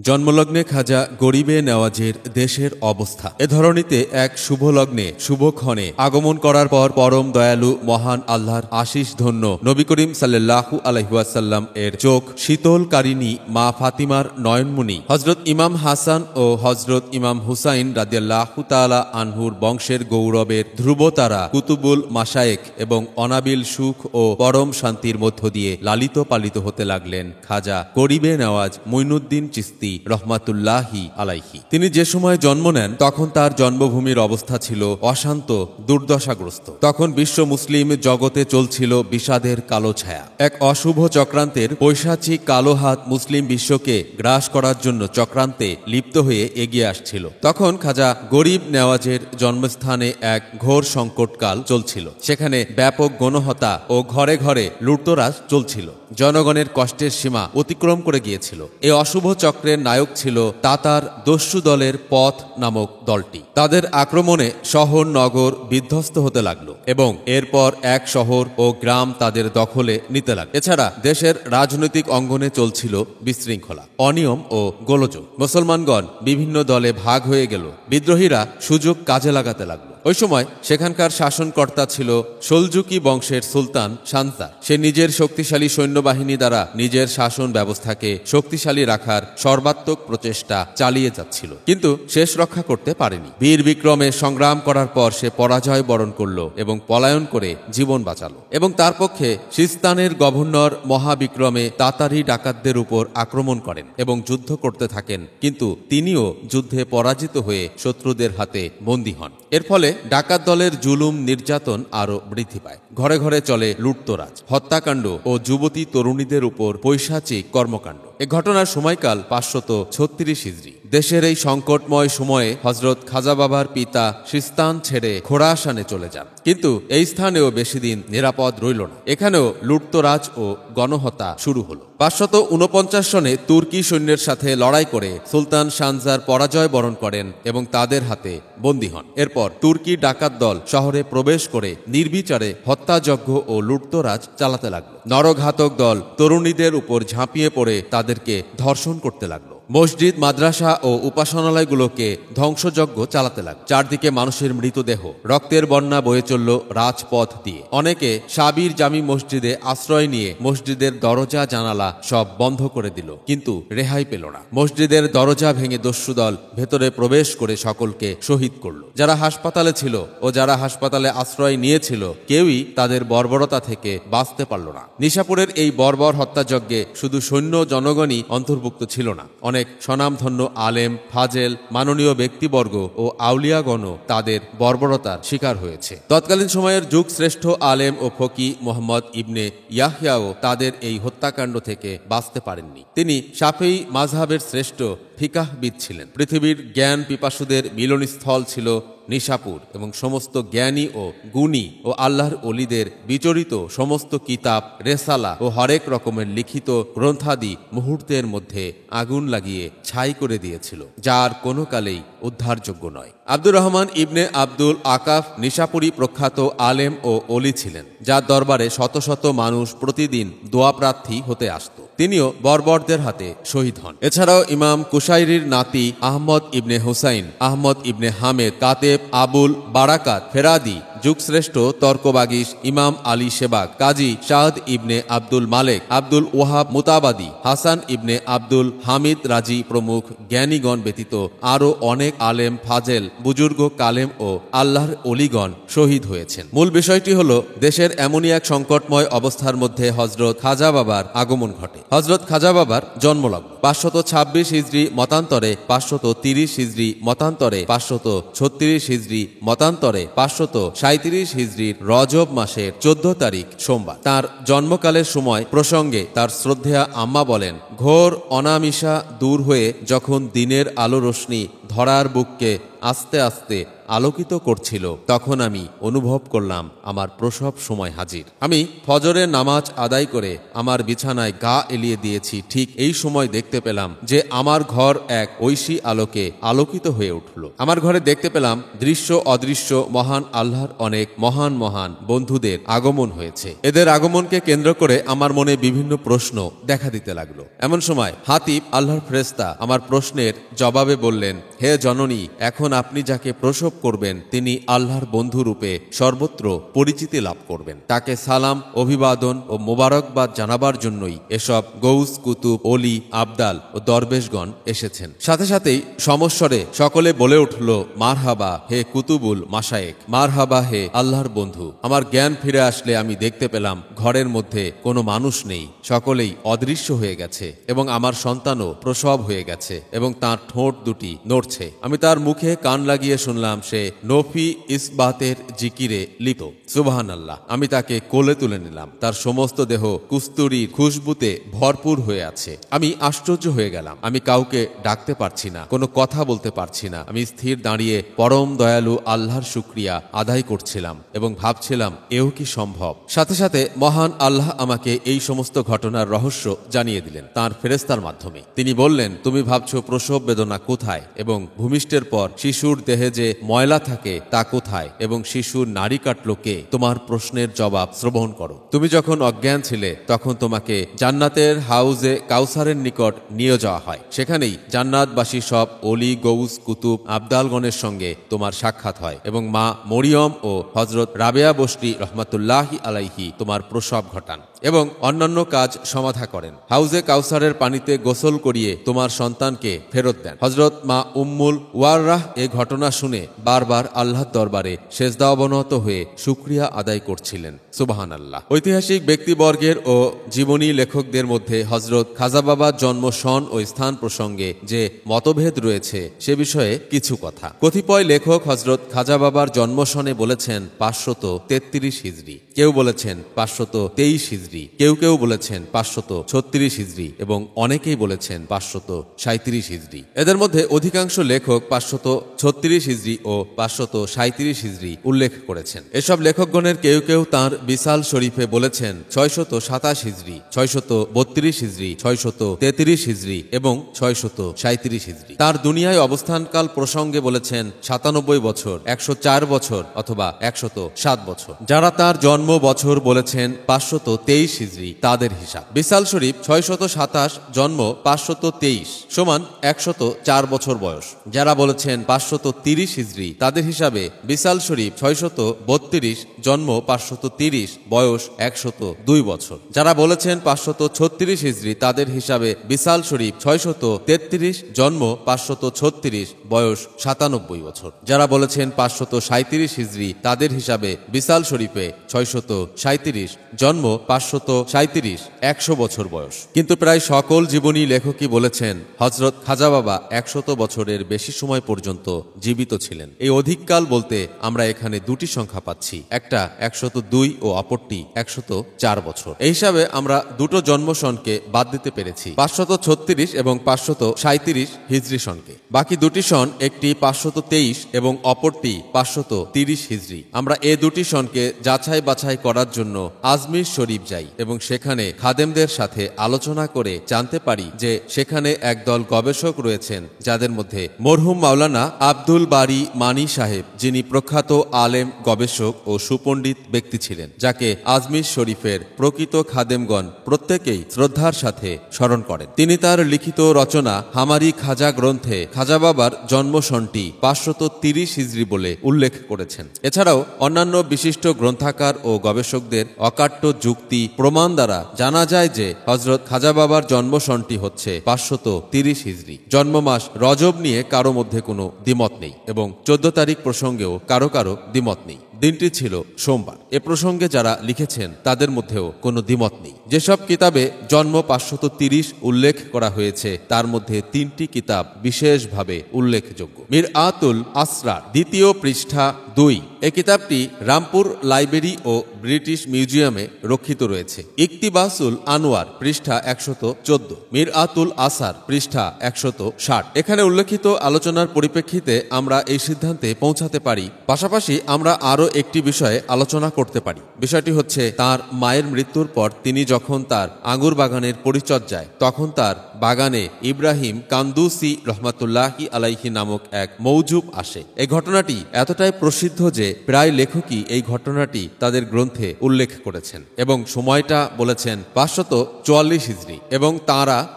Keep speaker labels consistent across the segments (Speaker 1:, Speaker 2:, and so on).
Speaker 1: জন্মলগ্নে খাজা গরিবে নেওয়াজের দেশের অবস্থা। এ ধরনীতে এক শুভলগ্নে শুভক্ষণে আগমন করার পর পরম দয়ালু মহান আল্লাহর আশিস ধন্য নবী করিম সাল্লাল্লাহু আলাইহি ওয়াসাল্লাম এর চোখ শীতলকারিণী মা ফাতিমার নয়নমণি হজরত ইমাম হাসান ও হজরত ইমাম হুসাইন রাদিয়াল্লাহু তাআলা আনহুর বংশের গৌরবের ধ্রুবতারা কুতুবুল মাশায়েখ এবং অনাবিল সুখ ও পরম শান্তির মধ্য দিয়ে লালিত পালিত হতে লাগলেন খাজা গরিবে নেওয়াজ মুইনুদ্দিন চিশতি রহমাতুল্লাহি আলাইহি। তিনি যে সময় জন্ম নেন তখন তার জন্মভূমির অবস্থা ছিল অশান্ত দুর্দশাগ্রস্ত। তখন বিশ্ব মুসলিম জগতে চলছিল বিষাদের কালো ছায়া। এক অশুভ চক্রান্তের পৈশাচিক কালো হাত মুসলিম বিশ্বকে গ্রাস করার জন্য চক্রান্তে লিপ্ত হয়ে এগিয়ে আসছিল। তখন খাজা গরিব নেওয়াজের জন্মস্থানে এক ঘোর সংকটকাল চলছিল। সেখানে ব্যাপক গণহত্যা ও ঘরে ঘরে লুটতরাজ চলছিল। জনগণের কষ্টের সীমা অতিক্রম করে গিয়েছিল। এই অশুভ চক্রের নায়ক ছিল তাতার দস্যু দলের পথ নামক দলটি। তাদের আক্রমণে শহর নগর বিধ্বস্ত হতে লাগলো এবং এরপর এক শহর ও গ্রাম তাদের দখলে নিতে লাগলো। এছাড়া দেশের রাজনৈতিক অঙ্গনে চলছিল বিশৃঙ্খলা, অনিয়ম ও গোলযোগ। মুসলমানগণ বিভিন্ন দলে ভাগ হয়ে গেল। বিদ্রোহীরা সুযোগ কাজে লাগাতে লাগলো। ওই সময় সেখানকার শাসনকর্তা ছিল সলজুকি বংশের সুলতান শানজার। সে নিজের শক্তিশালী সৈন্যবাহিনী দ্বারা নিজের শাসন ব্যবস্থাকে শক্তিশালী রাখার সর্বাত্মক প্রচেষ্টা চালিয়ে যাচ্ছিল, কিন্তু শেষ রক্ষা করতে পারেনি। বীর বিক্রমে সংগ্রাম করার পর সে পরাজয় বরণ করল এবং পলায়ন করে জীবন বাঁচালো। এবং তার পক্ষে সিস্তানের গভর্নর মহাবিক্রমে তাতারি ডাকাতদের উপর আক্রমণ করেন এবং যুদ্ধ করতে থাকেন, কিন্তু তিনিও যুদ্ধে পরাজিত হয়ে শত্রুদের হাতে বন্দী হন। এর ফলে ডাকাত দলের জুলুম নির্যাতন আরো বৃদ্ধি পায়। ঘরে ঘরে চলে লুটতরাজ, হত্যাকাণ্ড ও যুবতী তরুণীদের উপর পৈশাচিক কর্মকাণ্ড। এ ঘটনার সময়কাল 536 হিজরি। দেশের এই সংকটময় সময়ে হজরত খাজা বাবার পিতা সিস্তান ছেড়ে খোরাসানে চলে যান, কিন্তু এই স্থানেও বেশি দিন নিরাপদ রইল না। এখানেও লুটতরাজ ও গণহত্যা শুরু হলো। 549 সনে তুর্কি সৈন্যের সাথে লড়াই করে সুলতান শানজার পরাজয় বরণ করেন এবং তাদের হাতে বন্দী হন। এরপর তুর্কি ডাকাত দল শহরে প্রবেশ করে নির্বিচারে হত্যাযজ্ঞ ও লুটতরাজ চালাতে লাগলো। নরঘাতক দল তরুণীদের উপর ঝাঁপিয়ে পড়ে তাদেরকে ধর্ষণ করতে লাগলো। মসজিদ, মাদ্রাসা ও উপাসনালয়গুলোকে ধ্বংসযজ্ঞ চালাতে লাগলো। চারদিকে মানুষের মৃতদেহ, রক্তের বন্যা বয়ে চলল রাজপথ দিয়ে। অনেকে সাবির জামি মসজিদে আশ্রয় নিয়ে মসজিদের দরজা জানালা সব বন্ধ করে দিল, কিন্তু রেহাই পেল না। মসজিদের দরজা ভেঙে দস্যুদল ভেতরে প্রবেশ করে সকলকে শহীদ করল। যারা হাসপাতালে ছিল ও যারা হাসপাতালে আশ্রয় নিয়েছিল কেউই তাদের বর্বরতা থেকে বাঁচতে পারল না। নিশাপুরের এই বর্বর হত্যাযজ্ঞে শুধু সৈন্য জনগণই অন্তর্ভুক্ত ছিল না, অনেক স্বনামধন্য আলেম, ফাজেল, মাননীয় ব্যক্তিবর্গ ও আউলিয়াগণও তাদের বর্বরতার শিকার হয়েছে। তৎকালীন সময়ের যুগ শ্রেষ্ঠ আলেম ও ফকি মোহাম্মদ ইবনে ইয়াহইয়াও তাদের এই হত্যাকাণ্ড থেকে বাঁচতে পারেননি। তিনি শাফেঈ মাযহাবের শ্রেষ্ঠ ফিকাহবিদ ছিলেন। পৃথিবীর জ্ঞান পিপাসুদের মিলনস্থল ছিল নিশাপুর এবং সমস্ত জ্ঞানী ও গুণী ও আল্লাহর ওলিদের বিচরিত সমস্ত কিতাব, রেসালা ও হরেক রকমের লিখিত গ্রন্থাদি মুহূর্তের মধ্যে আগুন লাগিয়ে ছাই করে দিয়েছিল, যার কোনো কালেই উদ্ধারযোগ্য নয়। আব্দুর রহমান ইবনে আব্দুল আকাফ নিশাপুরী প্রখ্যাত আলেম ও ওলি ছিলেন, যার দরবারে শত শত মানুষ প্রতিদিন দোয়া প্রার্থী হতে আসত। তিনিও বর্বরদের হাতে শহীদ হন। এছাড়াও ইমাম কুশাইরির নাতি আহমদ ইবনে হুসাইন, আহমদ ইবনে হামেদ, কাতেব আবুল বারাকাত ফেরাদি, যুগশ্রেষ্ঠ তর্কবাগীশ ইমাম আলী শেবাগ, কাজী শাহদ ইবনে আব্দুল মালেক, আব্দুল ওয়াহাব মুতাবাদি, হাসান ইবনে আব্দুল হামিদ রাজি প্রমুখ জ্ঞানীগণ ব্যতীত আরও অনেক আলেম, ফাজেল, বুজুর্গ, কালেম ও আল্লাহর অলিগণ শহীদ হয়েছেন। মূল বিষয়টি হল দেশের এমনই এক সংকটময় অবস্থার মধ্যে হজরত খাজা বাবার আগমন ঘটে। হজরত খাজা বাবার জন্মলগ্ন 526 হিজরি মতান্তরে 530 হিজরি মতান্তরে 536 হিজরি মতান্তরে 537 হিজরির রজব মাসের 14 তারিখ সোমবার। তার জন্মকালের সময় প্রসঙ্গে তার শ্রদ্ধেয়া আম্মা বলেন, ঘোর অনামিশা দূর হয়ে যখন দিনের আলো রোশনি ধরার বুককে আস্তে আস্তে আলোকিত করছিল, তখন আমি অনুভব করলাম আমার প্রসব সময় হাজির। আমি ফজরের নামাজ আদায় করে আমার বিছানায় গা এলিয়ে দিয়েছি। ঠিক এই সময় দেখতে পেলাম যে আমার ঘর এক ঐশী আলোকে আলোকিত হয়ে উঠল। আমার ঘরে দেখতে পেলাম দৃশ্য অদৃশ্য মহান আল্লাহর অনেক মহান মহান বন্ধুদের আগমন হয়েছে। এদের আগমনকে কেন্দ্র করে আমার মনে বিভিন্ন প্রশ্ন দেখা দিতে লাগলো। এমন সময় হাতিব, আল্লাহর ফেরেশতা, আমার প্রশ্নের জবাবে বললেন, হে জননী, এখন আপনি যাকে প্রসব করবেন তিনি আল্লাহর বন্ধু রূপে সর্বত্র পরিচিতি লাভ করবেন। তাকে সালাম, অভিবাদন ও মোবারকবাদ জানাবার জন্যই এসব গৌস, কুতুব, অলি, আবদাল ও দরবেশগণ এসেছেন। সাথে সাথেই সমস্বরে সকলে বলে উঠল, মারহাবা হে কুতুবুল মাশায়েখ, মারহাবা হে আল্লাহর বন্ধু। আমার জ্ঞান ফিরে আসলে আমি দেখতে পেলাম ঘরের মধ্যে কোনো মানুষ নেই, সকলেই অদৃশ্য হয়ে গেছে এবং আমার সন্তানও প্রসব হয়ে গেছে এবং তার ঠোঁট দুটি নড়ছে। আমি তার মুখে কান লাগিয়ে শুনলাম সে নফি ইসবাতের জিকিরে লিপ্ত। সুবহানাল্লাহ। আমি তাকে কোলে তুলে নিলাম। তার সমস্ত দেহ কুস্তুরীর খুশবুতে ভরপুর হয়ে আছে। আমি আশ্চর্য হয়ে গেলাম। আমি কাউকে ডাকতে পারছি না, কোনো কথা বলতে পারছি না। আমি স্থির দাঁড়িয়ে পরম দয়ালু আল্লাহর শুকরিয়া আদায় করছিলাম এবং ভাবছিলাম এও কি সম্ভব। সাথে সাথে মহান আল্লাহ আমাকে এই সমস্ত ঘটনার রহস্য জানিয়ে দিলেন তাঁর ফেরেশতার মাধ্যমে। তিনি বললেন, তুমি ভাবছো প্রসব বেদনা কোথায় এবং ভূমিষ্ঠের পর শিশুর দেহে যে ময়লা থাকে তা কোথায় এবং শিশুর নাড়ি কাটলো কে? তোমার প্রশ্নের জবাব শ্রবণ করো। তুমি যখন অজ্ঞান ছিলে তখন তোমাকে জান্নাতের হাউজে কাউসারের নিকট নিয়ে যাওয়া হয়। সেখানেই জান্নাতবাসী সব অলি, গৌস, কুতুব, আবদালগণের সঙ্গে তোমার সাক্ষাৎ হয় এবং মা মরিয়ম ও হযরত রাবেয়া বসরি রহমাতুল্লাহি আলাইহি তোমার প্রসব ঘটান এবং অন্যান্য কাজ সমাধা করেন। হাউজে কাউসারের পানিতে গোসল করিয়ে তোমার সন্তানকে ফেরত দেন। হযরত মা উম্মুল ওয়াররাহ এ ঘটনা শুনে বারবার আল্লাহর দরবারে সেজদা অবনত হয়ে শুকরিয়া আদায় করছিলেন। সুবহানাল্লাহ। ঐতিহাসিক ব্যক্তিবর্গের ও জীবনী লেখকদের মধ্যে হযরত খাজা বাবার জন্ম সন ও স্থান প্রসঙ্গে যে মতভেদ রয়েছে সে বিষয়ে কিছু কথা। কতিপয় লেখক হযরত খাজা বাবার জন্ম সনে বলেছেন 533 হিজরি, কেউ বলেছেন 523 হিজরি, কেউ কেউ বলেছেন 536 হিজরি এবং অনেকেই বলেছেন 537 হিজরি। এদের মধ্যে অধিকাংশ লেখক 536 হিজরি ও 537 হিজরি উল্লেখ করেছেন। এসব লেখকগণের কেউ কেউ তাঁর বিসাল শরীফে বলেছেন 627 হিজরি, 632 হিজরি, 633 হিজরি এবং 637 হিজরি। তার দুনিয়ায় অবস্থানকাল প্রসঙ্গে বলেছেন 97 বছর, 104 বছর অথবা 107 বছর। যারা তার জন্ম বছর বলেছেন 523 হিজরি তাদের হিসাব। বিসাল শরীফ 627, জন্ম 523 সমান 104 বছর বয়স। যারা বলেছেন 530 হিজরি তাদের হিসাবে বিসাল শরীফ 632, জন্ম 530, বয়স 102 বছর। যারা বলেছেন 536 হিজরি তাদের হিসাবে বিসাল শরীফ 633, জন্ম 536, বয়স 97 বছর। যারা বলেছেন 537 হিজরি তাদের হিসাবে বিসাল শরীফে 637, জন্ম 537, 100 বছর বয়স। কিন্তু প্রায় সকল জীবনী লেখকই বলেছেন হযরত খাজা বাবা 100 বছরের বেশি সময় পর্যন্ত জীবিত ছিলেন। এই অধিককাল বলতে আমরা এখানে দুটি সংখ্যা পাচ্ছি, একটা 102 ও অপরটি 104 বছর। এই হিসাবে আমরা দুটো জন্ম সনকে বাদ দিতে পেরেছি, 536 এবং 537 হিজরি সনকে। বাকি দুটি সন, একটি 523 এবং অপরটি 530 হিজরি। আমরা এ দুটি সনকে যাচাই বাছাই করার জন্য আজমির শরীফ যাই এবং সেখানে খাদেমদের সাথে আলোচনা করে জানতে পারি যে সেখানে একদল গবেষক রয়েছেন যাদের মধ্যে মরহুম মাওলানা আব্দুল বারী মানি সাহেব, যিনি প্রখ্যাত আলেম, গবেষক ও সুপণ্ডিত ব্যক্তি ছিলেন, যাকে আজমির শরীফের প্রকৃত খাদেমগণ প্রত্যেকেই শ্রদ্ধার সাথে স্মরণ করেন। তিনি তার লিখিত রচনা হামারি খাজা গ্রন্থে খাজা বাবার জন্ম সনটি 530 হিজরি বলে উল্লেখ করেছেন। এছাড়াও অন্যান্য বিশিষ্ট গ্রন্থাকার ও গবেষকদের অকাট্য যুক্তি প্রমাণ দ্বারা জানা যায় যে হযরত খাজা বাবার জন্ম সনটি হচ্ছে 530 হিজরি। জন্ম মাস রজব নিয়ে কারো মধ্যে কোনো দ্বিমত নেই এবং 14 তারিখ প্রসঙ্গেও কারো কারো দ্বিমত নেই। দিনটি ছিল সোমবার। এ প্রসঙ্গে যারা লিখেছেন তাদের মধ্যেও কোনো দ্বিমত নেই। যেসব কিতাবে জন্ম 530 উল্লেখ করা হয়েছে তার মধ্যে 3টি কিতাব বিশেষভাবে উল্লেখযোগ্য। মিরআতুল আসরার 2য় পৃষ্ঠা 2। এই কিতাবটি রামপুর লাইব্রেরি ও ব্রিটিশ মিউজিয়ামে রক্ষিত রয়েছে। ইকতিবাসুল আনোয়ার পৃষ্ঠা 114, মিরআতুল আসার পৃষ্ঠা 160। এখানে উল্লেখিত আলোচনার পরিপ্রেক্ষিতে আমরা এই সিদ্ধান্তে পৌঁছাতে পারি। পাশাপাশি আমরা আরও একটি বিষয়ে আলোচনা করতে পারি। বিষয়টি হচ্ছে তার মায়ের মৃত্যুর পর তিনি যখন তার আঙ্গুর বাগানের পরিচর্যায়, তখন তার বাগানে ইব্রাহিম কান্দুসি রহমাতুল্লাহি আলাইহি নামক এক মৌজুব আসে। এই ঘটনাটি এতটাই প্রসিদ্ধ যে প্রায় লেখকই এই ঘটনাটি তাদের গ্রন্থে উল্লেখ করেছেন এবং সময়টা বলেছেন 544 হিজরি এবং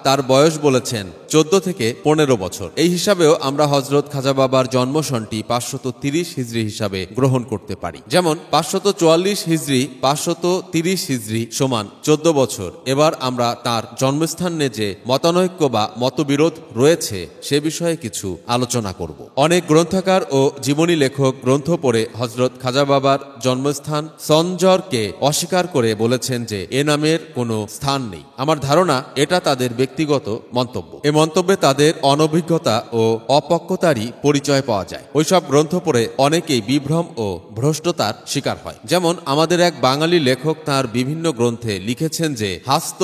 Speaker 1: তার বয়স বলেছেন 14 থেকে 15 বছর। এই হিসাবেও আমরা হযরত খাজা বাবার জন্মসনটি 530 হিজরি হিসাবে গ্রহণ করতে পারি। যেমন 544 হিজরি 530 হিজরি সমান 14 বছর। এবার আমরা তার জন্মস্থানে যে মতানৈক্য বা মতবিরোধ রয়েছে সে বিষয়ে কিছু আলোচনা করব। অনেক গ্রন্থকার ও জীবনী লেখক গ্রন্থ পড়ে হযরত খাজা বাবার জন্মস্থান সঞ্জরকে অস্বীকার করে বলেছেন যে এ নামের কোনো স্থান নেই। আমার ধারণা এটা তাদের ব্যক্তিগত মন্তব্য। এ মন্তব্যে তাদের অনভিজ্ঞতা ও অপক্বতারই পরিচয় পাওয়া যায়। ওইসব গ্রন্থ পড়ে অনেকেই বিভ্রম ও ভ্রষ্টতার শিকার হয়। যেমন আমাদের এক বাঙালি লেখক তার বিভিন্ন গ্রন্থে লিখেছেন যে হাস্ত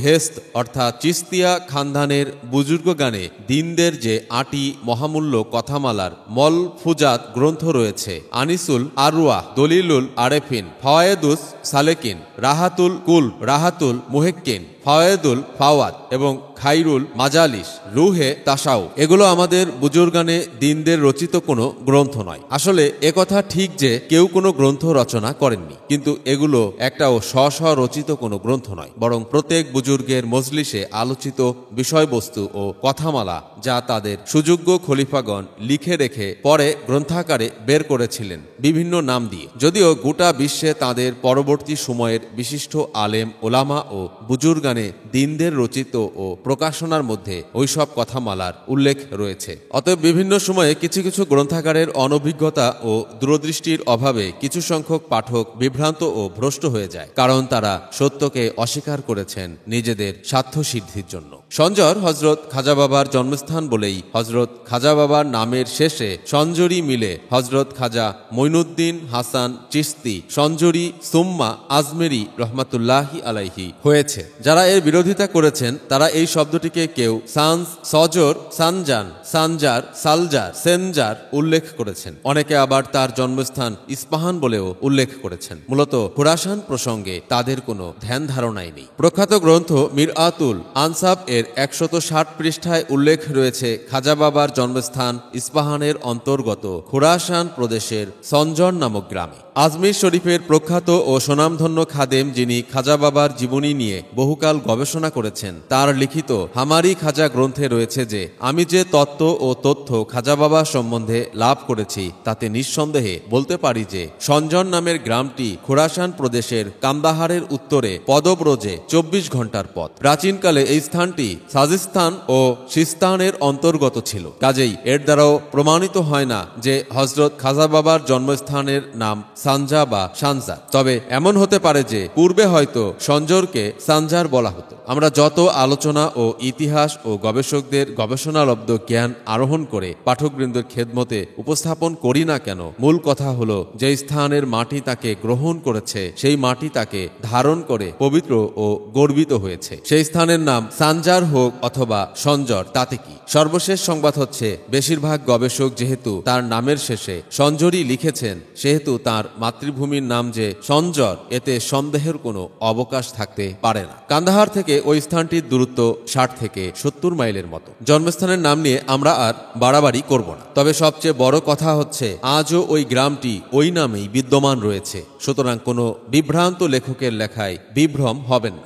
Speaker 1: ভেস্ত অর্থাৎ চিস্তিয়া খানদানের বুজুর্গ গানে দিনদের যে 8টি মহামূল্য কথামালার মলফুজাত গ্রন্থ রয়েছে, আনিসুল আরওয়াহ, দলিলুল আরেফিন, ফাওয়ায়েদুস সালেকিন, রাহাতুল কুল, রাহাতুল মুহেক্কিন, ফাওয়ায়েদুল ফাওয়াদ এবং খাইরুল মাজালিস, রুহে তাসাউ, এগুলো আমাদের বুজুর্গানে দিনদের রচিত কোনো গ্রন্থ নয়। আসলে একথা ঠিক যে কেউ কোনো গ্রন্থ রচনা করেননি, কিন্তু এগুলো একটাও স্ব রচিত কোনো গ্রন্থ নয়, বরং প্রত্যেক বুজুর্গের মজলিসে আলোচিত বিষয়বস্তু ও কথামালা যা তাদের সুযোগ্য খলিফাগণ লিখে রেখে পরে গ্রন্থাকারে বের করেছিলেন বিভিন্ন নাম দিয়ে। যদিও গোটা বিশ্বে তাদের পরবর্তী সময়ের বিশিষ্ট আলেম ওলামা ও বুজুর্গানে দিনদের রচিত ও প্রকাশনার মধ্যে ওইসব কথামালার উল্লেখ রয়েছে। অতএব বিভিন্ন সময়ে কিছু কিছু গ্রন্থাগারের অনভিজ্ঞতা ও দূরদৃষ্টির অভাবে কিছু সংখ্যক পাঠক বিভ্রান্ত ও ভ্রষ্ট হয়ে যায়, কারণ তারা সত্যকে অস্বীকার করেছেন নিজেদের স্বার্থ সিদ্ধির জন্য। সঞ্জর হযরত খাজা বাবার জন্মস্থান বলেই হযরত খাজা বাবার নামের শেষে সঞ্জরি মিলে হযরত খাজা মঈনুদ্দিন হাসান চিশতি সঞ্জরি সুম্মা আজমেরি রহমাতুল্লাহি আলাইহি হয়েছে। যারা এর বিরোধিতা করেছেন তারা এই শব্দটিকে কেউ সানজ, সজর, সানজান, সানজার, সালজার, সেনজার উল্লেখ করেছেন। অনেকে আবার তার জন্মস্থান ইস্পাহান বলেও উল্লেখ করেছেন। মূলত খুরাসান প্রসঙ্গে তাদের কোনো ধ্যান ধারণাই নেই। প্রখ্যাত গ্রন্থ মিরআতুল আনসাব এর 160 পৃষ্ঠায় উল্লেখ রয়েছে খাজা বাবার জন্মস্থান ইস্পাহানের অন্তর্গত খুরাসান প্রদেশের সঞ্জর নামক গ্রামে। আজমির শরীফের প্রখ্যাত ও সুনামধন্য খাদেম, যিনি খাজা বাবার জীবনী নিয়ে বহুকাল গবেষণা করেছেন, তার লিখিত হামারি খাজা গ্রন্থে রয়েছে যে আমি যে তত্ত্ব ও তথ্য খাজা বাবা সম্বন্ধে লাভ করেছি তাতে নিঃসন্দেহে বলতে পারি যে সঞ্জন নামের গ্রামটি খোরাসান প্রদেশের কান্দাহারের উত্তরে পদব্রজে 24 ঘন্টার পথ। প্রাচীনকালে এই স্থানটি সাজিস্তান ও সিস্তানের অন্তর্গত ছিল। কাজেই এর দ্বারাও প্রমাণিত হয় না যে হযরত খাজা বাবার জন্মস্থানের নাম সানজা বা সানজা। তবে এমন হতে পারে যে পূর্বে হয়তো সঞ্জরকে সানজার বলা হতো। আমরা যত আলোচনা ও ইতিহাস ও গবেষকদের গবেষণালব্ধ জ্ঞান আরোহণ করে পাঠকবৃন্দের খেদমতে উপস্থাপন করি না কেন, মূল কথা হলো যে স্থানের মাটি তাকে গ্রহণ করেছে সেই মাটি তাকে ধারণ করে পবিত্র ও গর্বিত হয়েছে। সেই স্থানের নাম সানজার হোক অথবা সঞ্জর, তাতে কি? সর্বশেষ সংবাদ হচ্ছে বেশিরভাগ গবেষক যেহেতু তার নামের শেষে সঞ্জরি লিখেছেন, সেহেতু তার মাতৃভূমির নাম যে সঞ্জর এতে সন্দেহের কোনো অবকাশ থাকতে পারে না। কান্দাহার থেকে ওই স্থানটির দূরত্ব 60 থেকে 70 মাইলের মতো। জন্মস্থানের নাম নিয়ে আমরা আর বাড়াবাড়ি করব না। তবে সবচেয়ে বড় কথা হচ্ছে আজও ওই গ্রামটি ওই নামেই বিদ্যমান রয়েছে। সুতরাং কোনো বিভ্রান্ত লেখকের লেখায় বিভ্রম হবেন না।